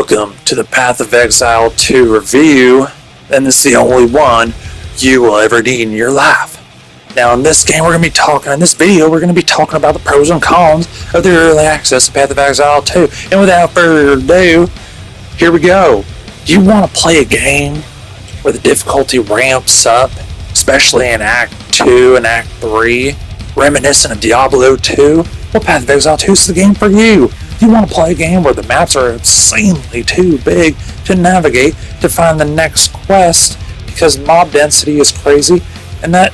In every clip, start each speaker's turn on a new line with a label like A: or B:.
A: Welcome to the Path of Exile 2 review, and this is the only one you will ever need in your life. Now in this game in this video, we're going to be talking about the pros and cons of the early access to Path of Exile 2. And without further ado, here we go. Do you want to play a game where the difficulty ramps up, especially in Act 2 and Act 3, reminiscent of Diablo 2? Well, Path of Exile 2 is the game for you. You want to play a game where the maps are insanely too big to navigate to find the next quest because mob density is crazy, and that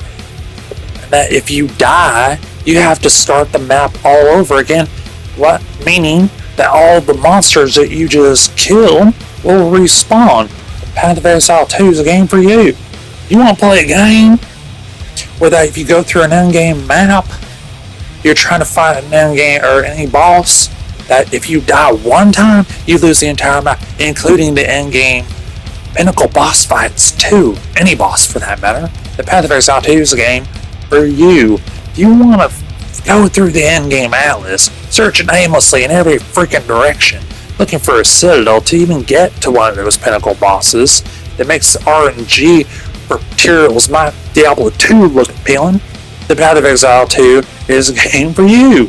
A: if you die, you have to start the map all over again. What meaning that all the monsters that you just killed will respawn. Path of Exile 2 is a game for you. You want to play a game where that if you go through an endgame map, you're trying to find an endgame or any boss, that if you die one time, you lose the entire map, including the endgame pinnacle boss fights too. Any boss for that matter. The Path of Exile 2 is a game for you. You want to go through the endgame atlas, searching aimlessly in every freaking direction, looking for a citadel to even get to one of those pinnacle bosses that makes RNG for materials my Diablo 2 look appealing. The Path of Exile 2 is a game for you.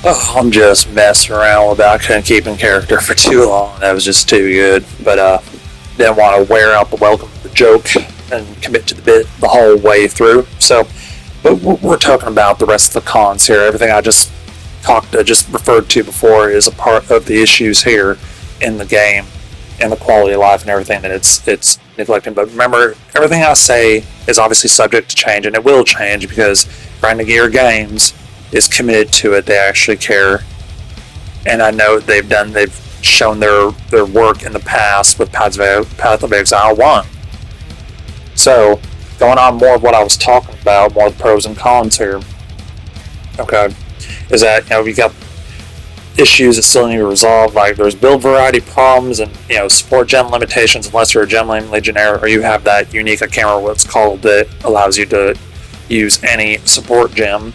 A: Oh, I'm just messing around with that. I couldn't keep in character for too long. That was just too good. But didn't want to wear out the welcome to the joke and commit to the bit the whole way through. So, but we're talking about the rest of the cons here. Everything I just referred to before is a part of the issues here in the game and the quality of life and everything that it's neglecting. But remember, everything I say is obviously subject to change, and it will change because Grinding Gear Games is committed to it. They actually care, and I know they've shown their work in the past with Path of Exile 1. So, going on more of what I was talking about, more of the pros and cons here, okay, is that, we got issues that still need to resolve, like there's build variety problems and, support gem limitations unless you're a gem legionnaire or you have that unique, I can't remember what it's called, that allows you to use any support gem.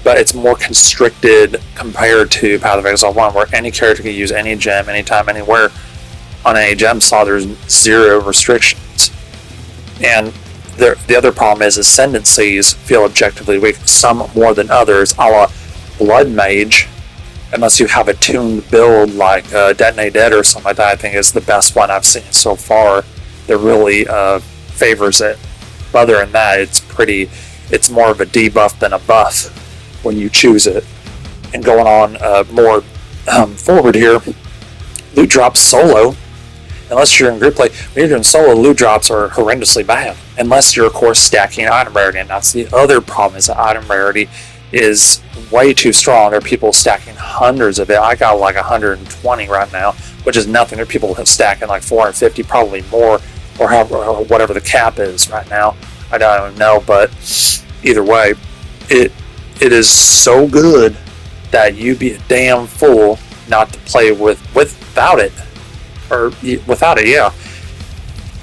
A: But it's more constricted compared to Path of Exile 1, where any character can use any gem, anytime, anywhere. On any gem slot, there's zero restrictions. And the other problem is ascendancies feel objectively weak, some more than others, a la Blood Mage, unless you have a tuned build like Detonate Dead or something like that. I think is the best one I've seen so far that really favors it. But other than that, it's more of a debuff than a buff when you choose it. And going on more forward here, loot drops solo, unless you're in group play, when you're doing solo, loot drops are horrendously bad, unless you're of course stacking item rarity, and that's the other problem, is that item rarity is way too strong. There are people stacking hundreds of it. I got like 120 right now, which is nothing. There are people stacking like 450, probably more, or whatever the cap is right now. I don't even know, but either way, it is so good that you'd be a damn fool not to play without it. Or without it, yeah.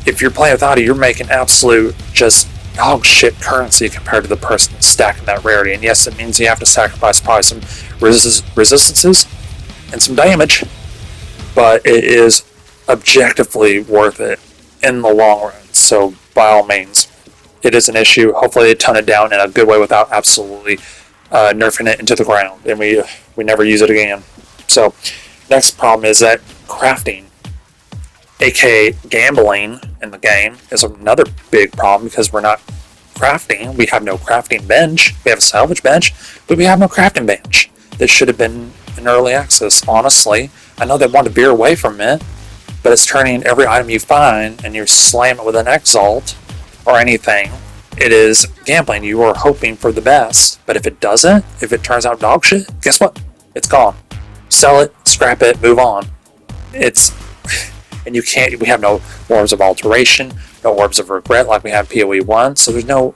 A: If you're playing without it, you're making absolute just dog shit currency compared to the person that's stacking that rarity. And yes, it means you have to sacrifice probably some resistances and some damage, but it is objectively worth it in the long run. So by all means, it is an issue. Hopefully they tone it down in a good way without absolutely nerfing it into the ground, and we never use it again. So next problem is that crafting, aka gambling in the game, is another big problem because we're not crafting. We have no crafting bench. We have a salvage bench, but we have no crafting bench. This should have been in early access, honestly. I know they want to veer away from it, but it's turning every item you find and you slam it with an exalt or anything. It is gambling. You are hoping for the best, but if it doesn't, if it turns out dog shit, guess what? It's gone. Sell it, scrap it, move on. And you can't, we have no orbs of alteration, no orbs of regret like we had in PoE 1, so there's no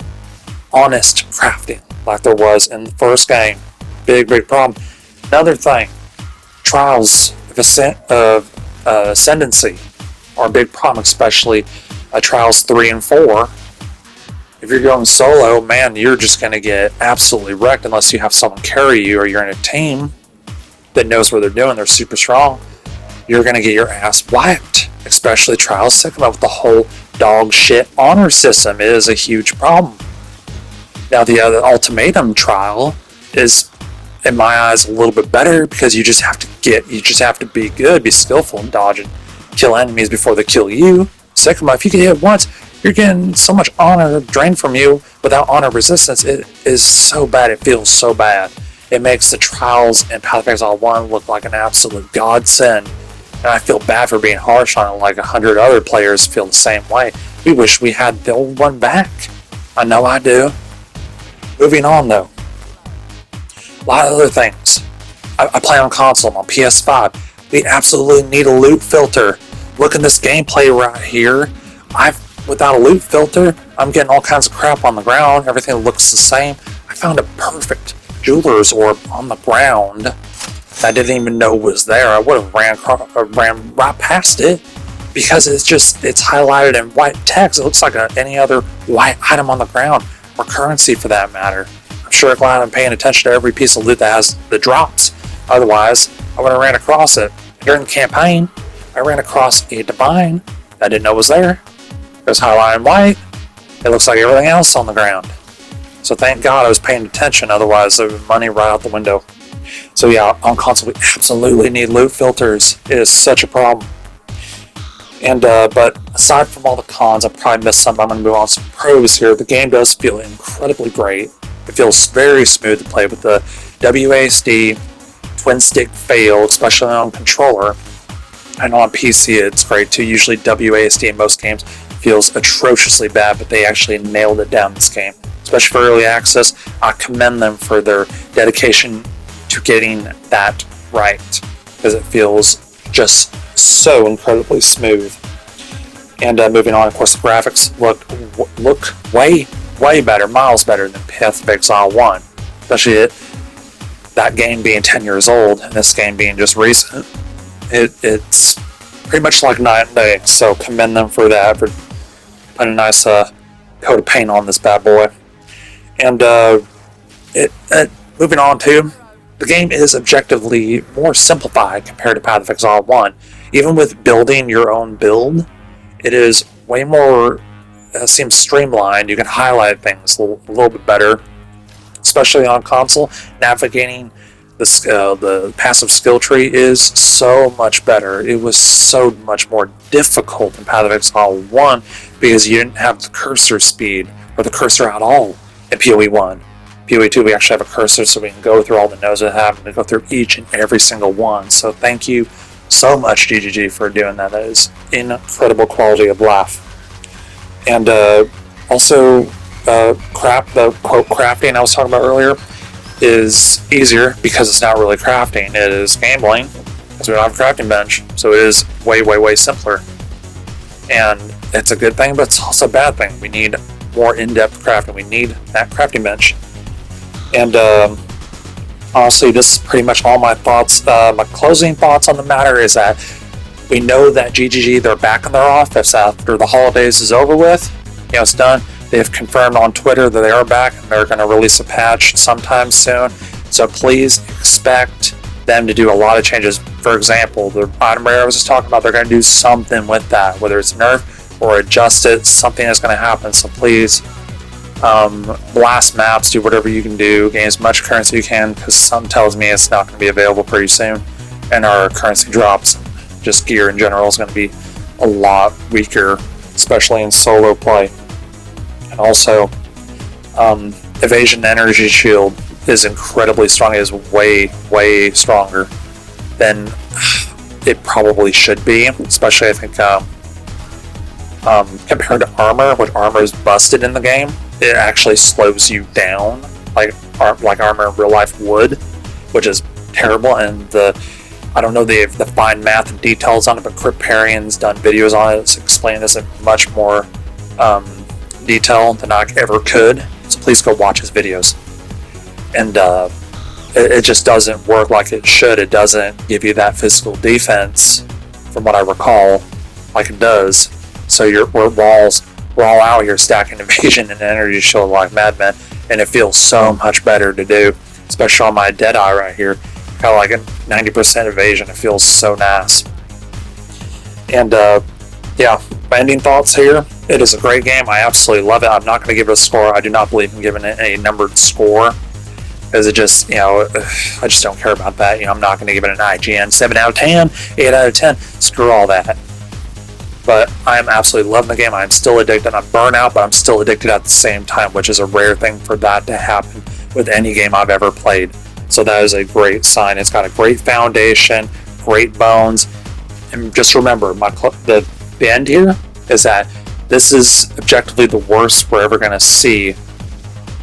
A: honest crafting like there was in the first game. Big problem. Another thing, trials of ascendancy are a big problem, especially trials 3 and 4. If you're going solo, man, you're just going to get absolutely wrecked unless you have someone carry you or you're in a team that knows what they're doing. They're super strong. you're going to get your ass wiped. Especially Trials Sigma with the whole dog shit honor system is a huge problem. Now the other Ultimatum trial is, in my eyes, a little bit better because you just have to be good, be skillful and dodge and kill enemies before they kill you. Sigma, if you get hit once, you're getting so much honor drained from you without honor resistance. It is so bad. It feels so bad. It makes the trials in Path of Exile 1 look like an absolute godsend. And I feel bad for being harsh on it, like 100 other players feel the same way. We wish we had the old one back. I know I do. Moving on though. A lot of other things. I play on console, on PS5. We absolutely need a loot filter. Look at this gameplay right here. Without a loot filter, I'm getting all kinds of crap on the ground. Everything looks the same. I found a perfect jeweler's orb on the ground that I didn't even know was there. I would have ran right past it because it's highlighted in white text. It looks like any other white item on the ground, or currency for that matter. I'm sure glad I'm paying attention to every piece of loot that has the drops. Otherwise, I would have ran across it. During the campaign, I ran across a divine that I didn't know was there. It was highlighted in white. It looks like everything else on the ground. So thank God I was paying attention, otherwise there was money right out the window. So yeah, on console we absolutely need loot filters. It is such a problem. And but aside from all the cons, I probably missed some. I'm going to move on to some pros here. The game does feel incredibly great. It feels very smooth to play with the WASD twin stick fail, especially on controller. And on PC it's great too. Usually WASD in most games feels atrociously bad, but they actually nailed it down this game. Especially for early access, I commend them for their dedication to getting that right, because it feels just so incredibly smooth. And moving on, of course, the graphics look way better, miles better than Path of Exile 1, especially that game being 10 years old and this game being just recent. It's pretty much like night and day, so commend them for that, for putting a nice coat of paint on this bad boy. And moving on to, the game is objectively more simplified compared to Path of Exile 1. Even with building your own build, it is way more, seems streamlined. You can highlight things a little bit better, especially on console. Navigating the passive skill tree is so much better. It was so much more difficult in Path of Exile 1 because you didn't have the cursor speed or the cursor at all in PoE 1. PoE 2 we actually have a cursor so we can go through all the nodes we have and go through each and every single one. So thank you so much GGG for doing that. That is incredible quality of life. And also the quote crafting I was talking about earlier is easier because it's not really crafting, it is gambling, because we don't have a crafting bench, so it is way simpler. And it's a good thing, but it's also a bad thing. We need more in-depth crafting. We need that crafting bench. And honestly, this is pretty much all my thoughts. My closing thoughts on the matter is that we know that GGG, they're back in their office after the holidays is over with. It's done. They've confirmed on Twitter that they are back and they're going to release a patch sometime soon. So please expect them to do a lot of changes. For example, the item rare I was just talking about, they're going to do something with that, whether it's nerf or adjust it. Something is going to happen. So please blast maps, do whatever you can do, gain as much currency you can, because some tells me it's not going to be available pretty soon, and our currency drops, just gear in general, is going to be a lot weaker, especially in solo play. And also, evasion energy shield is incredibly strong. It is way stronger than it probably should be, especially I think compared to armor. When armor is busted in the game, it actually slows you down like armor in real life would, which is terrible. And I don't know the fine math and details on it, but Cryptarian's done videos on it explaining this in much more detail than I ever could. So please go watch his videos. And it just doesn't work like it should. It doesn't give you that physical defense, from what I recall, like it does. So we're all out here stacking evasion and energy shield like madmen, and it feels so much better to do, especially on my Deadeye right here. Got like a 90% evasion. It feels so nice. And yeah, my ending thoughts here. It is a great game. I absolutely love it. I'm not going to give it a score. I do not believe in giving it a numbered score, because it just, I just don't care about that. I'm not going to give it an IGN 7 out of 10, 8 out of 10. Screw all that. But I'm absolutely loving the game. I'm still addicted. I'm burnout, but I'm still addicted at the same time, which is a rare thing for that to happen with any game I've ever played. So that is a great sign. It's got a great foundation, great bones. And just remember, the end here is that this is objectively the worst we're ever going to see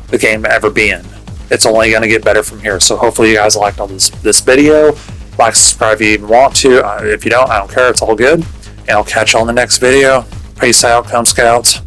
A: the game ever be in. It's only going to get better from here. So hopefully you guys liked all this video. Like, subscribe if you even want to. If you don't, I don't care. It's all good. And I'll catch you on the next video. Peace out, Come Scouts.